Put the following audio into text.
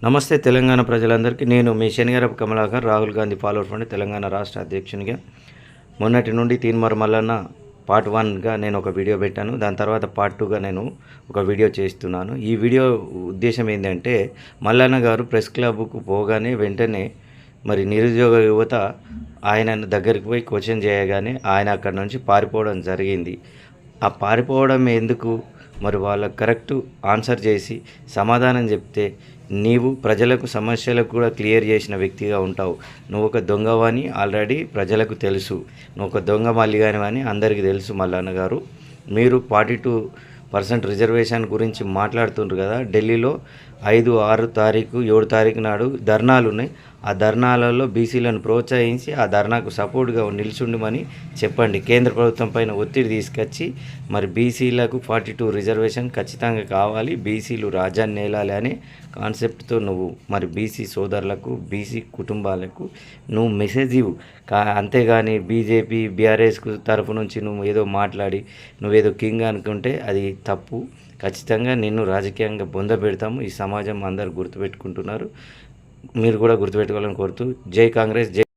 నమస్తే తెలంగాణ ప్రజలందరికీ. నేను మీ శనిగారపు కమలాకర్, రాహుల్ గాంధీ ఫాలోవర్ ఫ్రంట్ తెలంగాణ రాష్ట్ర అధ్యక్షునిగా. మొన్నటి నుండి తీన్మార్ మల్లన్న పార్ట్ 1గా నేను ఒక వీడియో పెట్టాను. దాని తర్వాత పార్ట్ 2గా నేను ఒక వీడియో చేస్తున్నాను. ఈ వీడియో ఉద్దేశం ఏంటంటే, మల్లన్న గారు ప్రెస్ క్లబ్కు పోగానే వెంటనే మరి నిరుద్యోగ యువత ఆయన దగ్గరికి పోయి క్వశ్చన్ చేయగానే ఆయన అక్కడి నుంచి పారిపోవడం జరిగింది. ఆ పారిపోవడం ఎందుకు, మరి వాళ్ళకు కరెక్ట్ ఆన్సర్ చేసి సమాధానం చెప్తే నీవు ప్రజలకు సమస్యలకు కూడా క్లియర్ చేసిన వ్యక్తిగా ఉంటావు. నువ్వు ఒక దొంగవని ఆల్రెడీ ప్రజలకు తెలుసు. నువ్వు ఒక దొంగ మల్లిగానివని అందరికీ తెలుసు. మల్లన్న గారు, మీరు 42% రిజర్వేషన్ గురించి మాట్లాడుతుండ్రు కదా. ఢిల్లీలో 5, 6 తారీఖు 7 తారీఖు నాడు ధర్నాలు ఉన్నాయి. ఆ ధర్నాలలో బీసీలను ప్రోత్సహించి ఆ ధర్నాకు సపోర్ట్గా నిల్చుండమని చెప్పండి. కేంద్ర ప్రభుత్వం పైన ఒత్తిడి తీసుకొచ్చి మరి బీసీలకు 42 రిజర్వేషన్ ఖచ్చితంగా కావాలి, బీసీలు రాజ్యాన్ని ఏలాలి అనే కాన్సెప్ట్తో నువ్వు మరి బీసీ సోదరులకు, బీసీ కుటుంబాలకు నువ్వు మెసేజ్ ఇవ్వు. అంతేగాని బీజేపీ బీఆర్ఎస్ తరఫు నుంచి నువ్వు ఏదో మాట్లాడి నువ్వేదో కింగ్ అనుకుంటే అది తప్పు. ఖచ్చితంగా నిన్ను రాజకీయంగా బొందబెడతాము. ఈ సమాజం అందరు గుర్తుపెట్టుకుంటున్నారు. మీరు కూడా గుర్తుపెట్టుకోవాలని కోరుతూ జై కాంగ్రెస్, జై